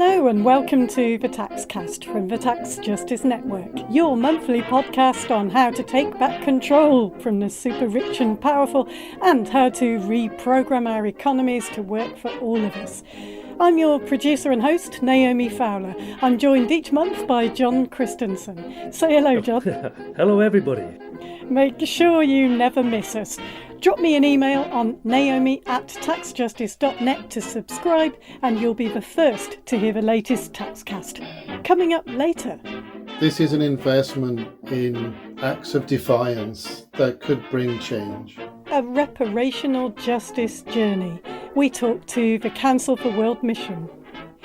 Hello and welcome to the Taxcast from the Tax Justice Network, your monthly podcast on how to take back control from the super rich and powerful and how to reprogram our economies to work for all of us. I'm your producer and host, Naomi Fowler. I'm joined each month by John Christensen. Say hello, John. Hello, everybody. Make sure you never miss us. Drop me an email on naomi@taxjustice.net to subscribe and you'll be the first to hear the latest Taxcast. Coming up later. This is an investment in acts of defiance that could bring change. A reparational justice journey. We talk to the Council for World Mission.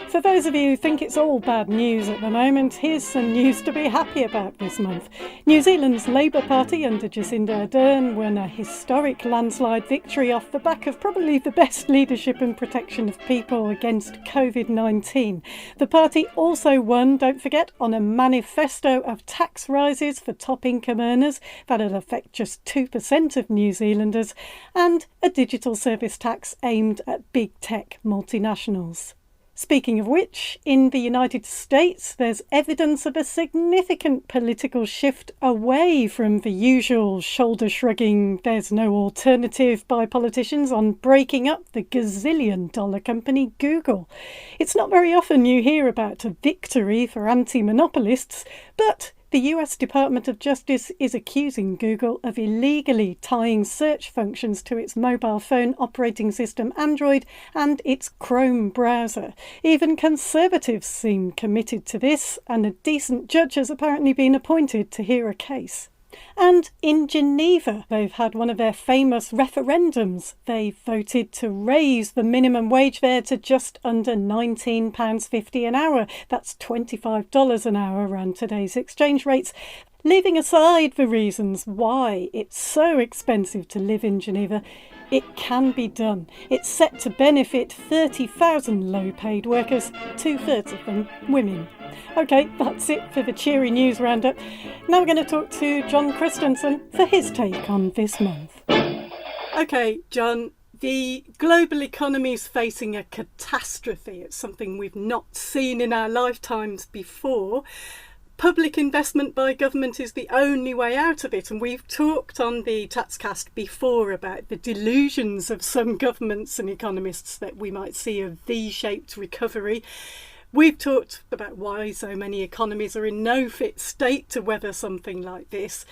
For those of you who think it's all bad news at the moment, here's some news to be happy about this month. New Zealand's Labour Party under Jacinda Ardern won a historic landslide victory off the back of probably the best leadership and protection of people against COVID-19. The party also won, don't forget, on a manifesto of tax rises for top income earners that'll affect just 2% of New Zealanders, and a digital service tax aimed at big tech multinationals. Speaking of which, in the United States, there's evidence of a significant political shift away from the usual shoulder-shrugging, there's no alternative by politicians on breaking up the gazillion-dollar company Google. It's not very often you hear about a victory for anti-monopolists, but the US Department of Justice is accusing Google of illegally tying search functions to its mobile phone operating system Android and its Chrome browser. Even Conservatives seem committed to this, and a decent judge has apparently been appointed to hear a case. And in Geneva, they've had one of their famous referendums. They voted to raise the minimum wage there to just under £19.50 an hour. That's $25 an hour around today's exchange rates. Leaving aside the reasons why it's so expensive to live in Geneva, it can be done. It's set to benefit 30,000 low-paid workers, 2/3 of them women. OK, that's it for the cheery news roundup. Now we're going to talk to John Christensen for his take on this month. OK, John, the global economy is facing a catastrophe. It's something we've not seen in our lifetimes before. Public investment by government is the only way out of it, and we've talked on the Taxcast before about the delusions of some governments and economists that we might see a V-shaped recovery. We've talked about why so many economies are in no fit state to weather something like this.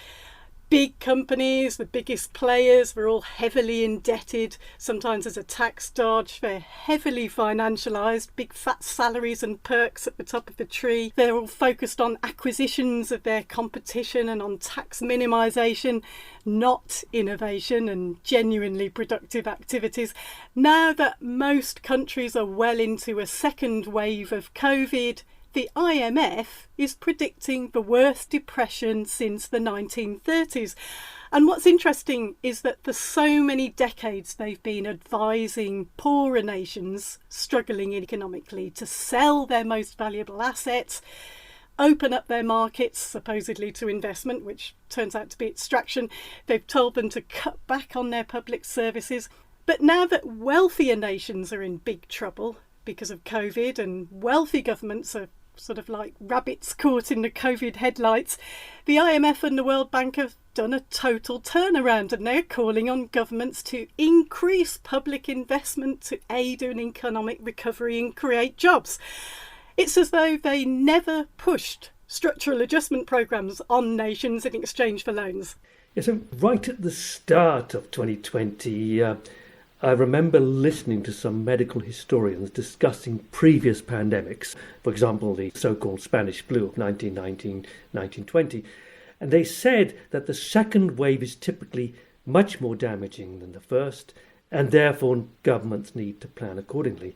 Big companies, the biggest players, they're all heavily indebted, sometimes as a tax dodge. They're heavily financialised, big fat salaries and perks at the top of the tree. They're all focused on acquisitions of their competition and on tax minimisation, not innovation and genuinely productive activities. Now that most countries are well into a second wave of COVID, the IMF is predicting the worst depression since the 1930s. And what's interesting is that for so many decades they've been advising poorer nations struggling economically to sell their most valuable assets, open up their markets, supposedly to investment, which turns out to be extraction. They've told them to cut back on their public services. But now that wealthier nations are in big trouble because of COVID and wealthy governments are sort of like rabbits caught in the COVID headlights, the IMF and the World Bank have done a total turnaround and they're calling on governments to increase public investment to aid an economic recovery and create jobs. It's as though they never pushed structural adjustment programmes on nations in exchange for loans. Yeah, so right at the start of 2020, I remember listening to some medical historians discussing previous pandemics, for example, the so-called Spanish flu of 1919-1920, and they said that the second wave is typically much more damaging than the first, and therefore governments need to plan accordingly.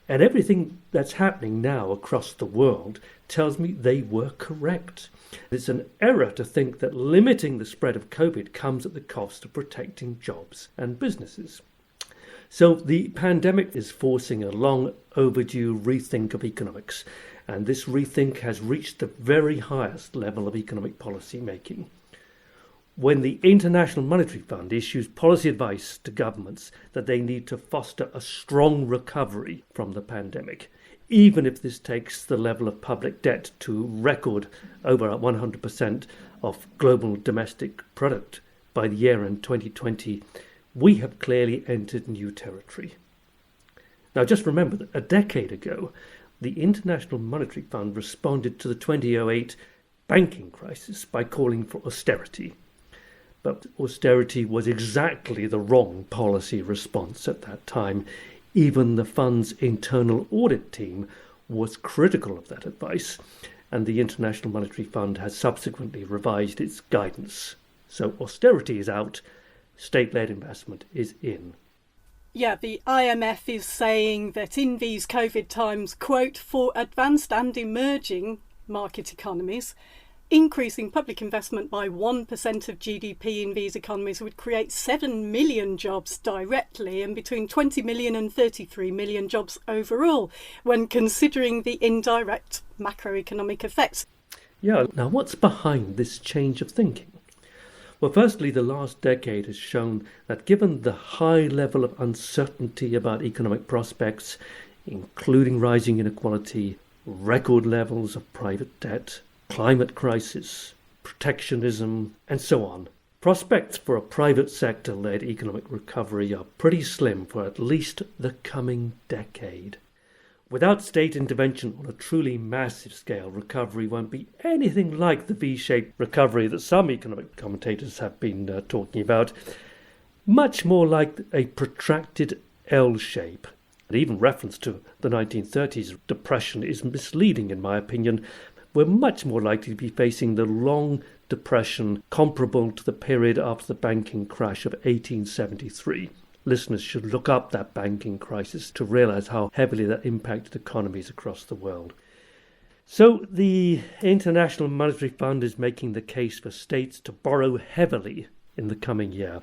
And everything that's happening now across the world tells me they were correct. It's an error to think that limiting the spread of COVID comes at the cost of protecting jobs and businesses. So the pandemic is forcing a long overdue rethink of economics, and this rethink has reached the very highest level of economic policy making. when the International Monetary Fund issues policy advice to governments that they need to foster a strong recovery from the pandemic, even if this takes the level of public debt to record over 100% of global domestic product by the year end 2020, we have clearly entered new territory. Now, just remember that a decade ago, the International Monetary Fund responded to the 2008 banking crisis by calling for austerity. But austerity was exactly the wrong policy response at that time. Even the fund's internal audit team was critical of that advice, and the International Monetary Fund has subsequently revised its guidance. So austerity is out, state-led investment is in. Yeah, the IMF is saying that in these COVID times, quote, for advanced and emerging market economies, increasing public investment by 1% of GDP in these economies would create 7 million jobs directly and between 20 million and 33 million jobs overall, when considering the indirect macroeconomic effects. Yeah, now what's behind this change of thinking? Well, firstly, the last decade has shown that given the high level of uncertainty about economic prospects, including rising inequality, record levels of private debt, climate crisis, protectionism, and so on, prospects for a private sector-led economic recovery are pretty slim for at least the coming decade. Without state intervention on a truly massive scale, recovery won't be anything like the V-shaped recovery that some economic commentators have been talking about, much more like a protracted L-shape. And even reference to the 1930s depression is misleading, in my opinion. We're much more likely to be facing the long depression comparable to the period after the banking crash of 1873. Listeners should look up that banking crisis to realise how heavily that impacted economies across the world. So the International Monetary Fund is making the case for states to borrow heavily in the coming year.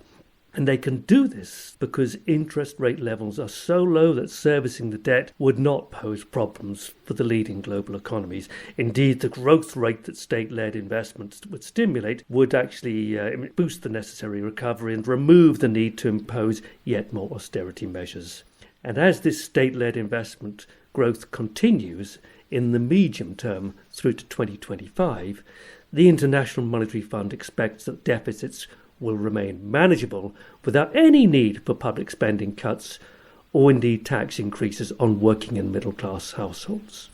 And they can do this because interest rate levels are so low that servicing the debt would not pose problems for the leading global economies. Indeed, the growth rate that state-led investments would stimulate would actually boost the necessary recovery and remove the need to impose yet more austerity measures. And as this state-led investment growth continues in the medium term through to 2025, the International Monetary Fund expects that deficits will remain manageable without any need for public spending cuts or indeed tax increases on working and middle-class households.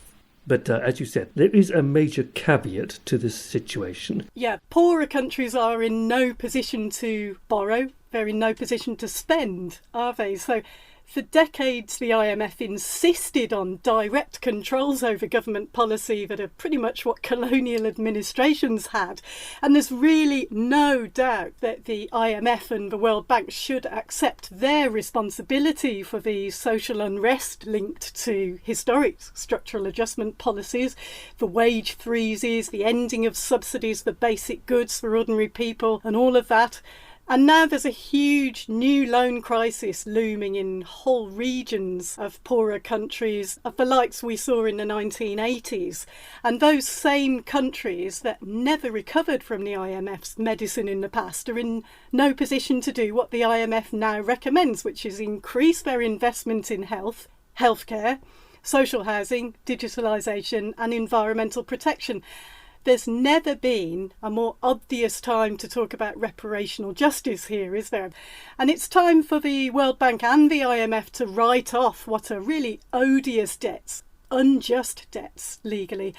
But as you said, there is a major caveat to this situation. Yeah, poorer countries are in no position to borrow. They're in no position to spend, are they? So for decades, the IMF insisted on direct controls over government policy that are pretty much what colonial administrations had. And there's really no doubt that the IMF and the World Bank should accept their responsibility for the social unrest linked to historic structural adjustment policies, the wage freezes, the ending of subsidies for basic goods for ordinary people, and all of that. And now there's a huge new loan crisis looming in whole regions of poorer countries, of the likes we saw in the 1980s. And those same countries that never recovered from the IMF's medicine in the past are in no position to do what the IMF now recommends, which is increase their investment in health, healthcare, social housing, digitalisation and environmental protection. There's never been a more obvious time to talk about reparational justice here, is there? And it's time for the World Bank and the IMF to write off what are really odious debts, unjust debts legally,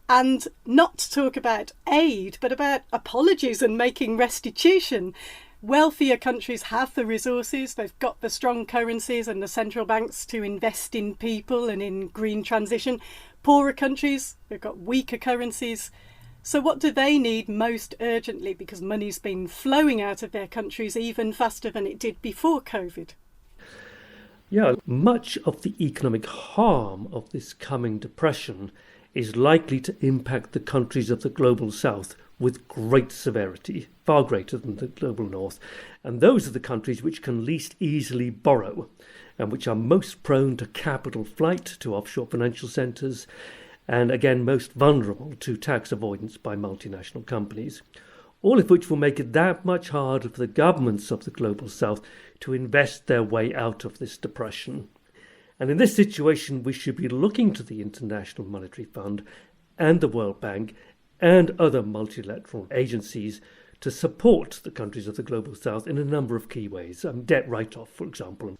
and not talk about aid, but about apologies and making restitution. Wealthier countries have the resources, they've got the strong currencies and the central banks to invest in people and in green transition. Poorer countries, they've got weaker currencies. So what do they need most urgently? Because money's been flowing out of their countries even faster than it did before COVID. Yeah, much of the economic harm of this coming depression is likely to impact the countries of the global south with great severity, far greater than the global north. And those are the countries which can least easily borrow and which are most prone to capital flight to offshore financial centres, and again most vulnerable to tax avoidance by multinational companies. all of which will make it that much harder for the governments of the Global South to invest their way out of this depression. And in this situation, we should be looking to the International Monetary Fund and the World Bank and other multilateral agencies to support the countries of the Global South in a number of key ways. Debt write-off, for example,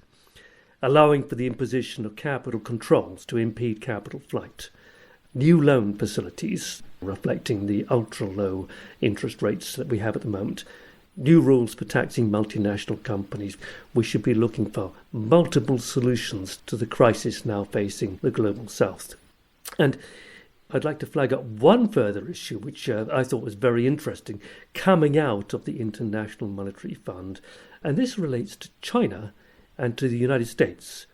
allowing for the imposition of capital controls to impede capital flight, new loan facilities reflecting the ultra-low interest rates that we have at the moment, new rules for taxing multinational companies. We should be looking for multiple solutions to the crisis now facing the Global South. And I'd like to flag up one further issue, which I thought was very interesting, coming out of the International Monetary Fund. And this relates to China and to the United States.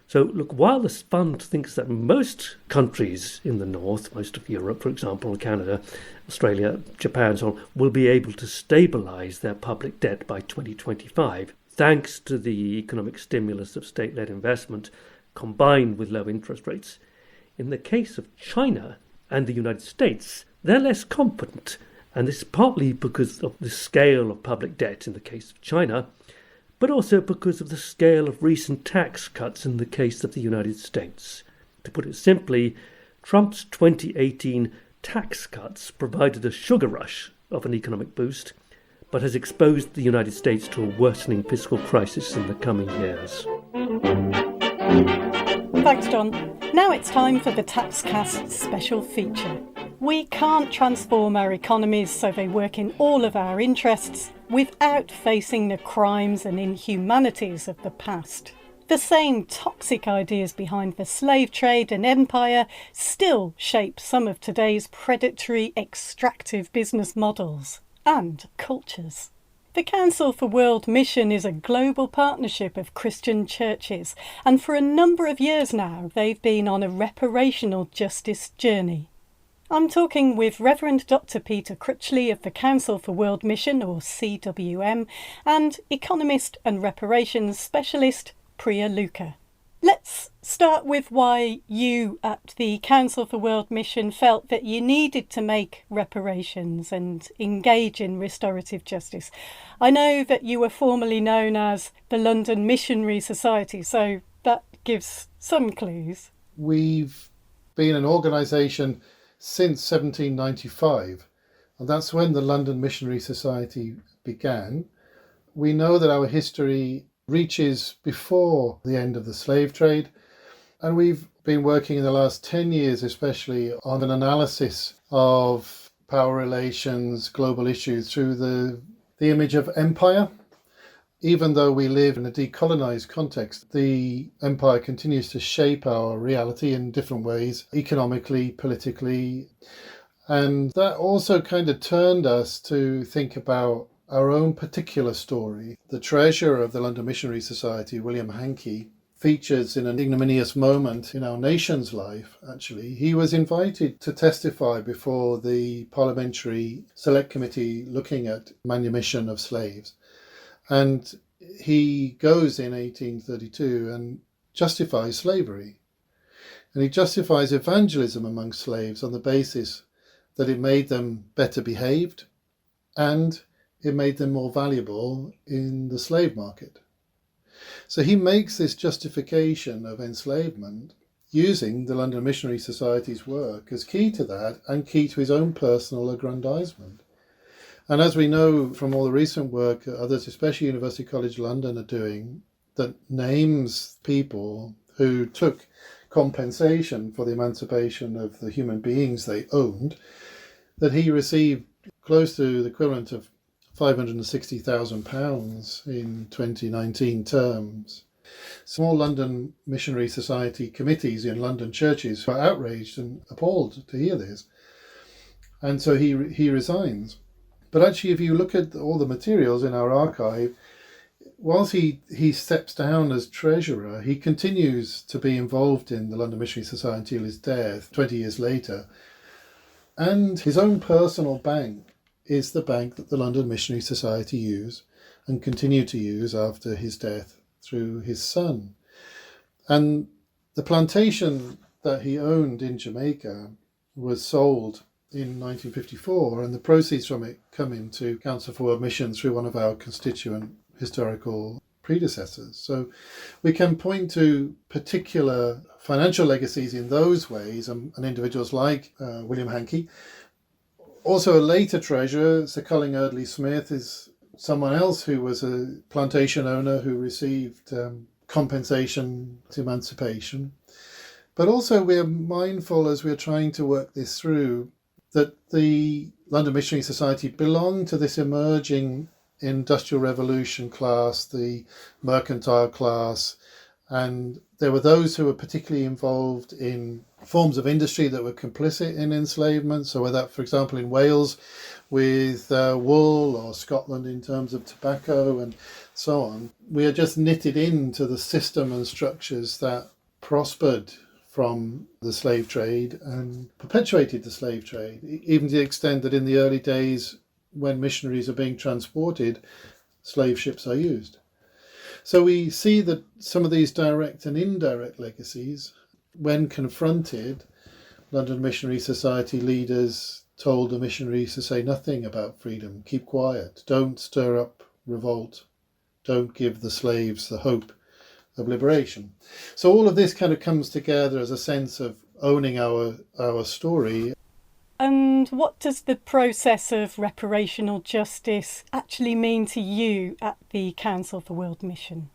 So, look, while this fund thinks that most countries in the north, most of Europe, for example, Canada, Australia, Japan, so on, will be able to stabilise their public debt by 2025, thanks to the economic stimulus of state-led investment combined with low interest rates. In the case of China and the United States, they're less confident, and this is partly because of the scale of public debt in the case of China, but also because of the scale of recent tax cuts in the case of the United States. To put it simply, Trump's 2018 tax cuts provided a sugar rush of an economic boost, but has exposed the United States to a worsening fiscal crisis in the coming years. Thanks, John. Now it's time for the TaxCast special feature. We can't transform our economies so they work in all of our interests without facing the crimes and inhumanities of the past. The same toxic ideas behind the slave trade and empire still shape some of today's predatory, extractive business models and cultures. The Council for World Mission is a global partnership of Christian churches, and for a number of years now they've been on a reparational justice journey. I'm talking with Reverend Dr. Peter Cruchley of the Council for World Mission, or CWM, and economist and reparations specialist Priya Lukka. Let's start with why you at the Council for World Mission felt that you needed to make reparations and engage in restorative justice. I know that you were formerly known as the London Missionary Society, so that gives some clues. We've been an organisation since 1795, and that's when the London Missionary Society began. We know that our history reaches before the end of the slave trade, and we've been working in the last 10 years especially on an analysis of power relations, global issues through the image of empire. Even though we live in a decolonized context, the empire continues to shape our reality in different ways, economically, politically. And that also kind of turned us to think about our own particular story. The treasurer of the London Missionary Society, William Hankey, features in an ignominious moment in our nation's life, actually. He was invited to testify before the Parliamentary Select Committee looking at manumission of slaves. And he goes in 1832 and justifies slavery. And he justifies evangelism among slaves on the basis that it made them better behaved and it made them more valuable in the slave market. So he makes this justification of enslavement using the London Missionary Society's work as key to that and key to his own personal aggrandizement. And as we know from all the recent work others, especially University College London, are doing, that names people who took compensation for the emancipation of the human beings they owned, that he received close to the equivalent of £560,000 in 2019 terms. Small London Missionary Society committees in London churches were outraged and appalled to hear this. And so he resigns. But actually, if you look at all the materials in our archive, whilst he steps down as treasurer, he continues to be involved in the London Missionary Society till his death 20 years later. And his own personal bank is the bank that the London Missionary Society use and continue to use after his death through his son. And the plantation that he owned in Jamaica was sold in 1954, and the proceeds from it come into Council for World Mission through one of our constituent historical predecessors. So we can point to particular financial legacies in those ways, and individuals like William Hankey. Also a later treasurer, Sir Colin Eardley Smith, is someone else who was a plantation owner who received compensation to emancipation. But also we're mindful, as we're trying to work this through, that the London Missionary Society belonged to this emerging Industrial Revolution class, the mercantile class, and there were those who were particularly involved in forms of industry that were complicit in enslavement. So whether that, for example, in Wales with wool, or Scotland in terms of tobacco and so on, we are just knitted into the system and structures that prospered from the slave trade and perpetuated the slave trade, even to the extent that in the early days when missionaries are being transported, slave ships are used. So we see that some of these direct and indirect legacies, when confronted, London Missionary Society leaders told the missionaries to say nothing about freedom, keep quiet, don't stir up revolt, don't give the slaves the hope of liberation. So all of this kind of comes together as a sense of owning our story. And what does the process of reparational justice actually mean to you at the Council for World Mission?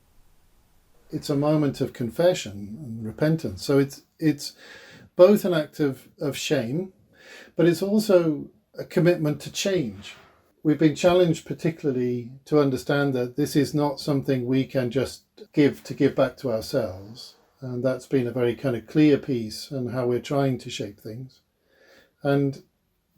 It's a moment of confession and repentance. So it's both an act of shame, but it's also a commitment to change. We've been challenged particularly to understand that this is not something we can just give back to ourselves. And that's been a very kind of clear piece in how we're trying to shape things. And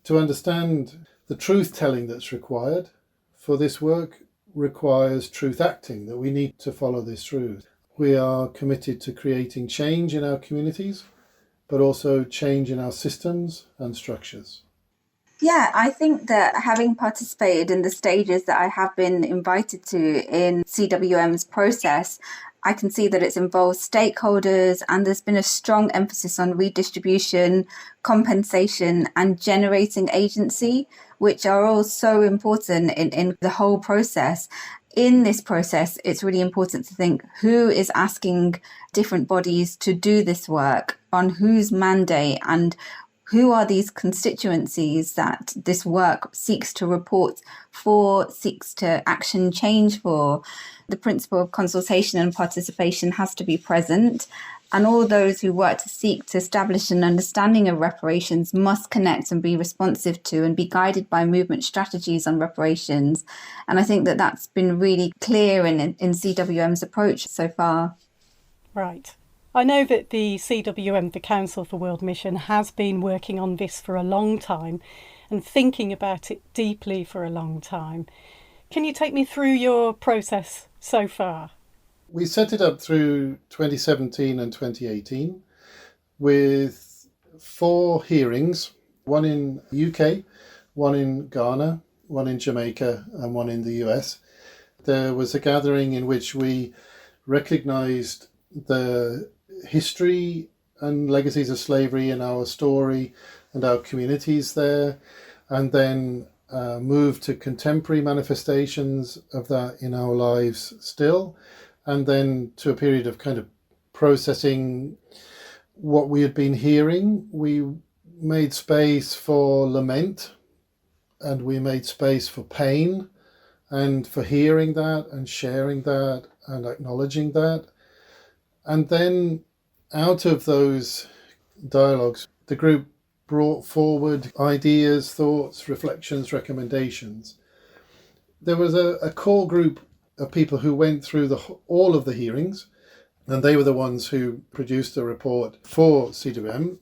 to understand the truth-telling that's required for this work requires truth acting, that we need to follow this through. We are committed to creating change in our communities, but also change in our systems and structures. Yeah, I think that having participated in the stages that I have been invited to in CWM's process, I can see that it's involved stakeholders, and there's been a strong emphasis on redistribution, compensation, and generating agency, which are all so important in the whole process. In this process, it's really important to think who is asking different bodies to do this work, on whose mandate, and who are these constituencies that this work seeks to report for, seeks to action change for. The principle of consultation and participation has to be present, and all those who work to seek to establish an understanding of reparations must connect and be responsive to and be guided by movement strategies on reparations. And I think that that's been really clear in CWM's approach so far. Right. I know that the CWM, the Council for World Mission, has been working on this for a long time and thinking about it deeply for a long time. Can you take me through your process so far? We set it up through 2017 and 2018 with 4 hearings, one in the UK, one in Ghana, one in Jamaica, and one in the US. There was a gathering in which we recognised the history and legacies of slavery in our story and our communities there, and then moved to contemporary manifestations of that in our lives still, and then to a period of kind of processing what we had been hearing. We made space for lament, and we made space for pain, and for hearing that and sharing that and acknowledging that. And then out of those dialogues, the group brought forward ideas, thoughts, reflections, recommendations. There was a core group of people who went through all of the hearings, and they were the ones who produced a report for CWM,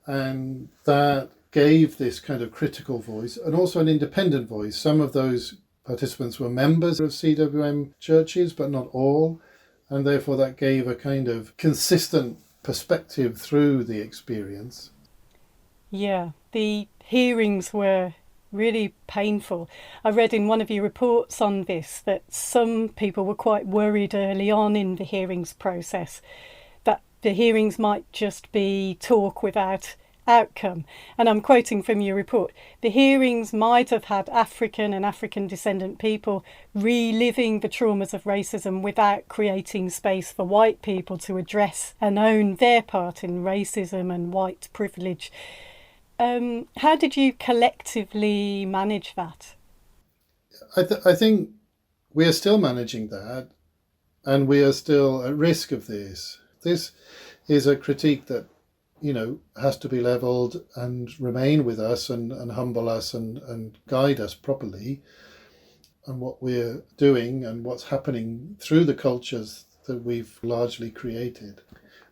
and that gave this kind of critical voice and also an independent voice. Some of those participants were members of CWM churches, but not all, and therefore that gave a kind of consistent perspective through the experience. Yeah, the hearings were really painful. I read in one of your reports on this that some people were quite worried early on in the hearings process that the hearings might just be talk without outcome. And I'm quoting from your report, the hearings might have had African and African descendant people reliving the traumas of racism without creating space for white people to address and own their part in racism and white privilege. How did you collectively manage that? I think we are still managing that, and we are still at risk of this. This is a critique that, has to be levelled and remain with us and humble us and guide us properly on what we're doing and what's happening through the cultures that we've largely created.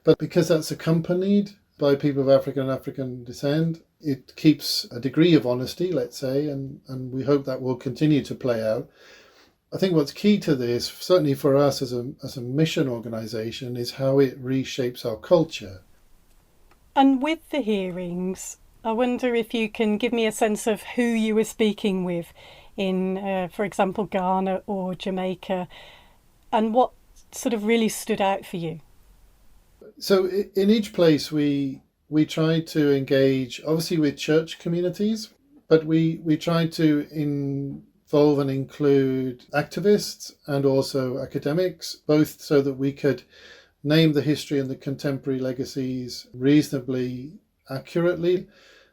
But because that's accompanied by people of African descent, it keeps a degree of honesty, let's say, and we hope that will continue to play out. I think what's key to this, certainly for us as a mission organisation, is how it reshapes our culture. And with the hearings, I wonder if you can give me a sense of who you were speaking with in, for example, Ghana or Jamaica, and what sort of really stood out for you. So in each place we tried to engage, obviously, with church communities, but we tried to involve and include activists and also academics, both so that we could name the history and the contemporary legacies reasonably accurately.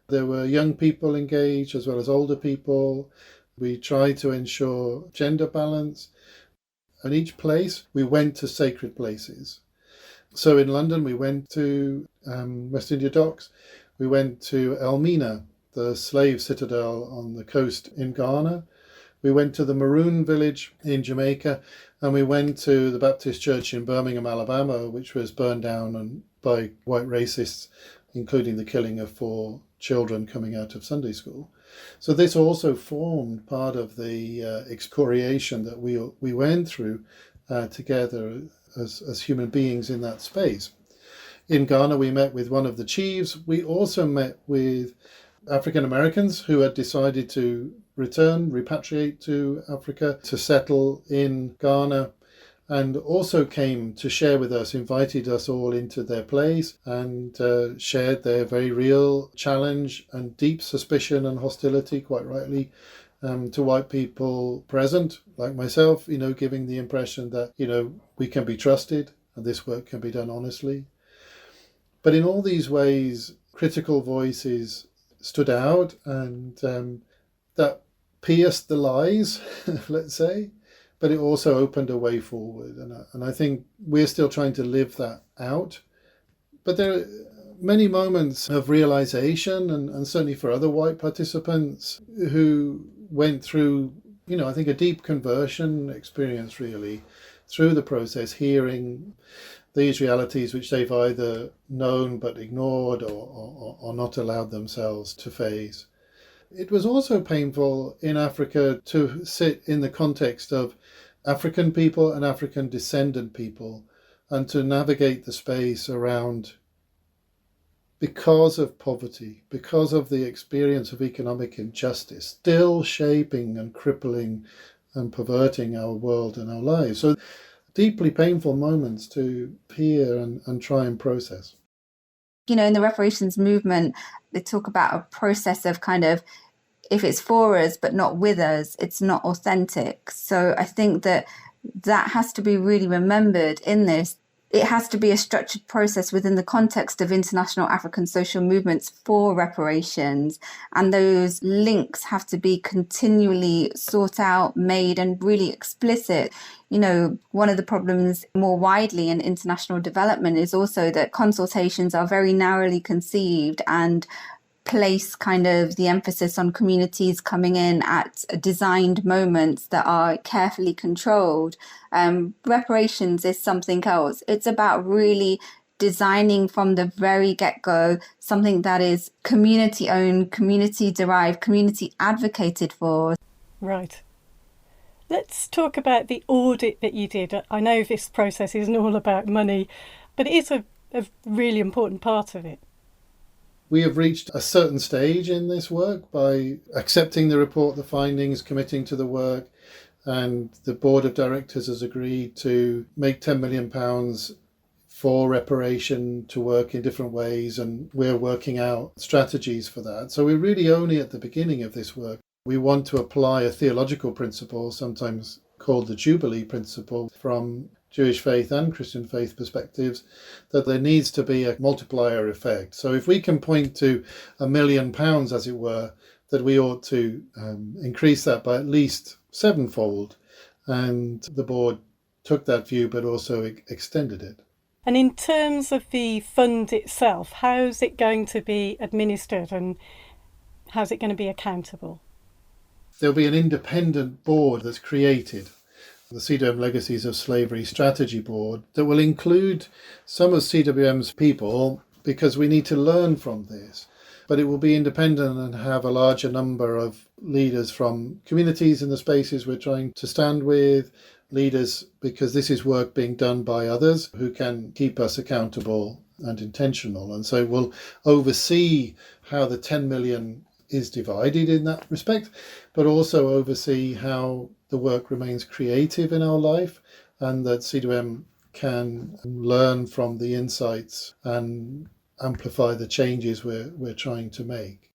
There were young people engaged as well as older people. We tried to ensure gender balance. In each place, we went to sacred places. So in London, we went to West India Docks. We went to Elmina, the slave citadel on the coast in Ghana. We went to the Maroon Village in Jamaica, and we went to the Baptist Church in Birmingham, Alabama, which was burned down by white racists, including the killing of 4 children coming out of Sunday school. So this also formed part of the excoriation that we went through together as human beings in that space. In Ghana, we met with one of the chiefs. We also met with African Americans who had decided to repatriate to Africa, to settle in Ghana, and also came to share with us, invited us all into their place, and shared their very real challenge and deep suspicion and hostility, quite rightly, to white people present, like myself, giving the impression that, we can be trusted and this work can be done honestly. But in all these ways, critical voices stood out, and that pierced the lies, let's say, but it also opened a way forward. And I think we're still trying to live that out. But there are many moments of realization, and certainly for other white participants who went through, I think a deep conversion experience really through the process, hearing these realities which they've either known but ignored or not allowed themselves to face. It was also painful in Africa to sit in the context of African people and African descendant people, and to navigate the space around, because of poverty, because of the experience of economic injustice, still shaping and crippling and perverting our world and our lives. So deeply painful moments to hear and try and process. In the reparations movement, they talk about a process of kind of, if it's for us but not with us, it's not authentic. So I think that has to be really remembered in this. It has to be a structured process within the context of international African social movements for reparations. And those links have to be continually sought out, made, and really explicit. One of the problems more widely in international development is also that consultations are very narrowly conceived and place kind of the emphasis on communities coming in at designed moments that are carefully controlled. Reparations is something else. It's about really designing from the very get-go something that is community-owned, community-derived, community-advocated for. Right. Let's talk about the audit that you did. I know this process isn't all about money, but it is a really important part of it. We have reached a certain stage in this work by accepting the report, the findings, committing to the work, and the board of directors has agreed to make £10 million for reparation to work in different ways, and we're working out strategies for that. So we're really only at the beginning of this work. We want to apply a theological principle, sometimes called the Jubilee principle, from Jewish faith and Christian faith perspectives, that there needs to be a multiplier effect. So if we can point to £1 million, as it were, that we ought to increase that by at least sevenfold. And the board took that view, but also extended it. And in terms of the fund itself, how's it going to be administered and how's it going to be accountable? There'll be an independent board that's created, the CWM Legacies of Slavery Strategy Board, that will include some of CWM's people, because we need to learn from this. But it will be independent and have a larger number of leaders from communities in the spaces we're trying to stand with, leaders, because this is work being done by others who can keep us accountable and intentional. And so it will oversee how the 10 million is divided in that respect, but also oversee how the work remains creative in our life, and that CWM can learn from the insights and amplify the changes we're trying to make.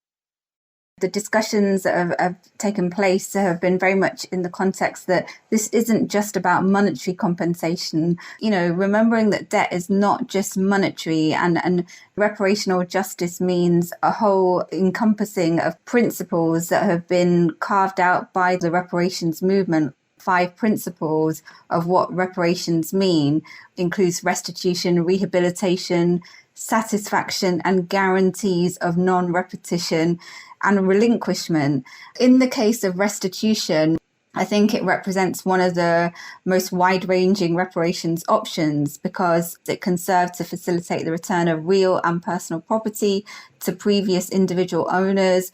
The discussions that have taken place have been very much in the context that this isn't just about monetary compensation. You know, remembering that debt is not just monetary, and reparational justice means a whole encompassing of principles that have been carved out by the reparations movement. 5 principles of what reparations mean includes restitution, rehabilitation, satisfaction, and guarantees of non-repetition and relinquishment. In the case of restitution, I think it represents one of the most wide-ranging reparations options, because it can serve to facilitate the return of real and personal property to previous individual owners,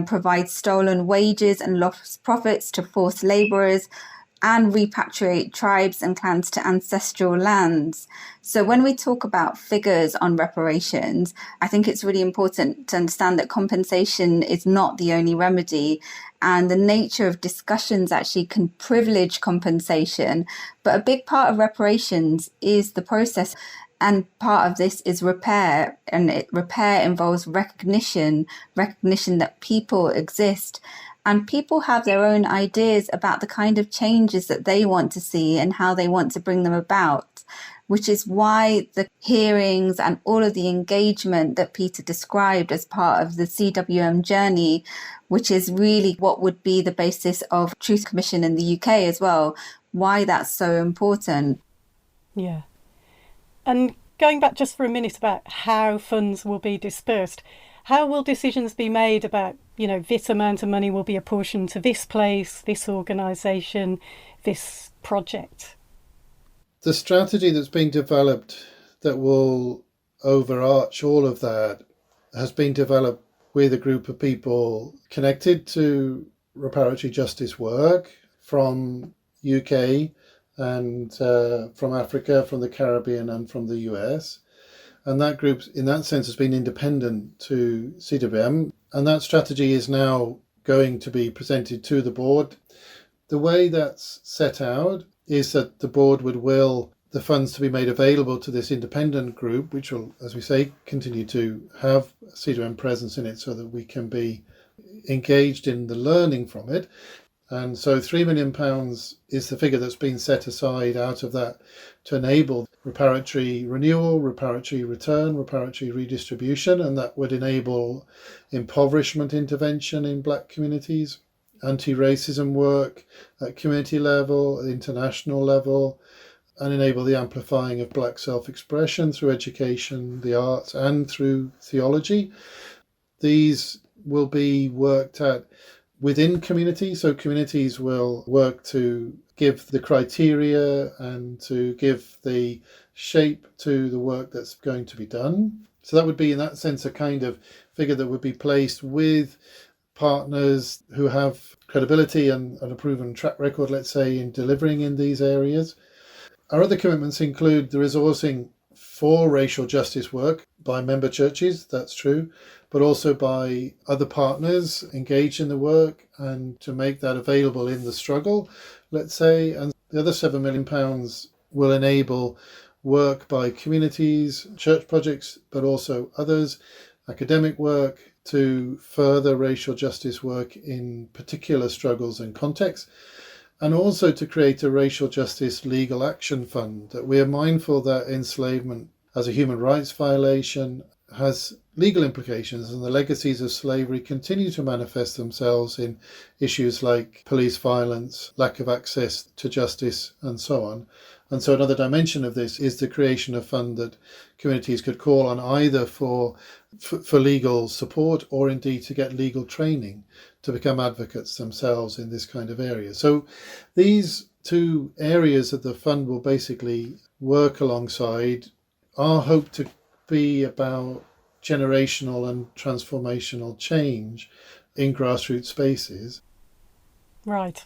provide stolen wages and lost profits to forced labourers, and repatriate tribes and clans to ancestral lands. So when we talk about figures on reparations, I think it's really important to understand that compensation is not the only remedy, and the nature of discussions actually can privilege compensation. But a big part of reparations is the process. And part of this is repair, and repair involves recognition that people exist. And people have their own ideas about the kind of changes that they want to see and how they want to bring them about, which is why the hearings and all of the engagement that Peter described as part of the CWM journey, which is really what would be the basis of Truth Commission in the UK as well, why that's so important. Yeah. And going back just for a minute about how funds will be dispersed, how will decisions be made about, this amount of money will be apportioned to this place, this organisation, this project? The strategy that's being developed that will overarch all of that has been developed with a group of people connected to reparatory justice work from UK and from Africa, from the Caribbean and from the US. And that group, in that sense, has been independent to CWM. And that strategy is now going to be presented to the board. The way that's set out is that the board would will the funds to be made available to this independent group, which will, as we say, continue to have CWM presence in it so that we can be engaged in the learning from it. And so £3 million is the figure that's been set aside out of that to enable reparatory renewal, reparatory return, reparatory redistribution, and that would enable impoverishment intervention in black communities, anti-racism work at community level, at international level, and enable the amplifying of black self-expression through education, the arts, and through theology. These will be worked at within communities, so communities will work to give the criteria and to give the shape to the work that's going to be done. So that would be, in that sense, a kind of figure that would be placed with partners who have credibility and a proven track record, let's say, in delivering in these areas. Our other commitments include the resourcing for racial justice work by member churches, that's true, but also by other partners engaged in the work and to make that available in the struggle, let's say. And the other £7 million will enable work by communities, church projects, but also others, academic work to further racial justice work in particular struggles and contexts, and also to create a racial justice legal action fund. That we are mindful that enslavement as a human rights violation has legal implications, and the legacies of slavery continue to manifest themselves in issues like police violence, lack of access to justice, and so on. And so another dimension of this is the creation of a fund that communities could call on either for legal support or indeed to get legal training to become advocates themselves in this kind of area. So these two areas that the fund will basically work alongside are hoped to be about generational and transformational change in grassroots spaces. Right.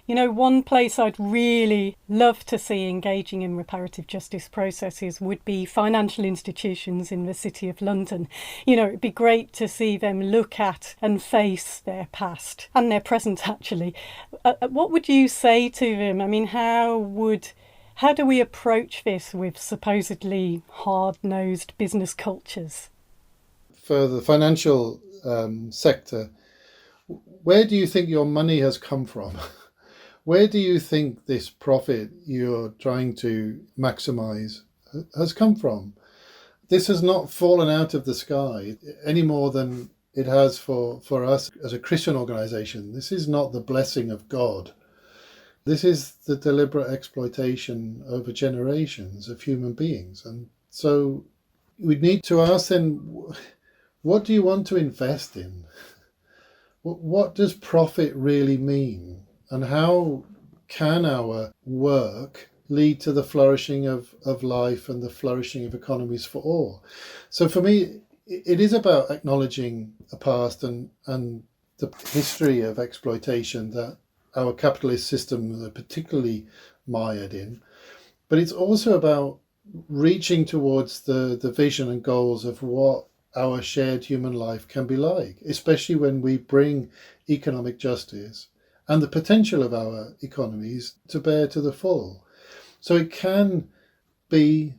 You know, one place I'd really love to see engaging in reparative justice processes would be financial institutions in the City of London. You know, it'd be great to see them look at and face their past and their present, actually. What would you say to them? I mean, how do we approach this with supposedly hard-nosed business cultures? For the financial sector, where do you think your money has come from? Where do you think this profit you're trying to maximize has come from? This has not fallen out of the sky any more than it has for us as a Christian organization. This is not the blessing of God. This is the deliberate exploitation over generations of human beings. And so we need to ask then, what do you want to invest in? What does profit really mean? And how can our work lead to the flourishing of life and the flourishing of economies for all? So for me, it is about acknowledging a past and the history of exploitation that our capitalist systems are particularly mired in. But it's also about reaching towards the vision and goals of what our shared human life can be like, especially when we bring economic justice and the potential of our economies to bear to the full. So it can be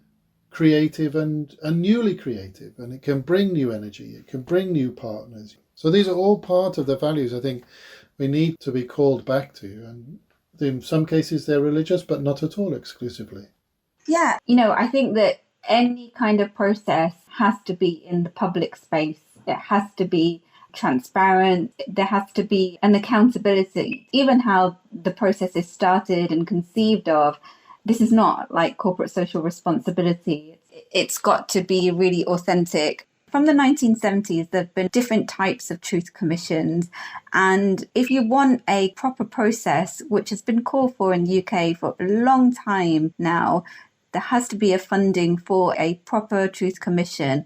creative and newly creative, and it can bring new energy, it can bring new partners. So these are all part of the values I think we need to be called back to. And in some cases they're religious, but not at all exclusively. Yeah, I think that any kind of process has to be in the public space. It has to be transparent. There has to be an accountability. Even how the process is started and conceived of, this is not like corporate social responsibility. It's got to be really authentic. From the 1970s, there have been different types of truth commissions. And if you want a proper process, which has been called for in the UK for a long time now, there has to be a funding for a proper truth commission.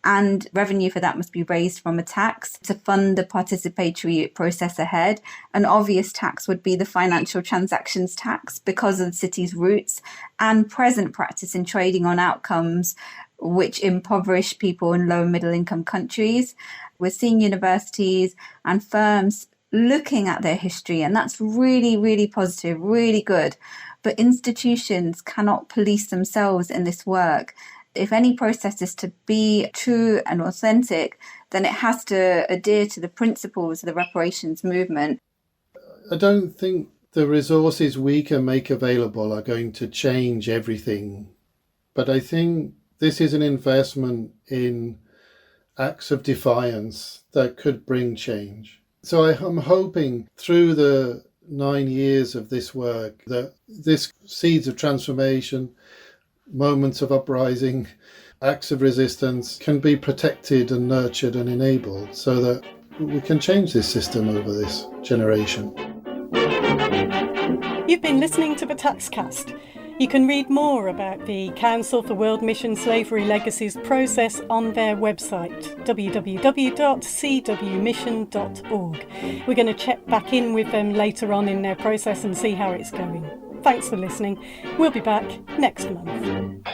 And revenue for that must be raised from a tax to fund the participatory process ahead. An obvious tax would be the financial transactions tax because of the city's roots and present practice in trading on outcomes which impoverish people in low and middle income countries. We're seeing universities and firms looking at their history, and that's really, really positive, really good. But institutions cannot police themselves in this work. If any process is to be true and authentic, then it has to adhere to the principles of the reparations movement. I don't think the resources we can make available are going to change everything, but I think this is an investment in acts of defiance that could bring change. So I'm hoping through the 9 years of this work that this seeds of transformation, moments of uprising, acts of resistance can be protected and nurtured and enabled so that we can change this system over this generation. You've been listening to the Taxcast. You can read more about the Council for World Mission Slavery Legacies process on their website, www.cwmission.org. We're going to check back in with them later on in their process and see how it's going. Thanks for listening. We'll be back next month.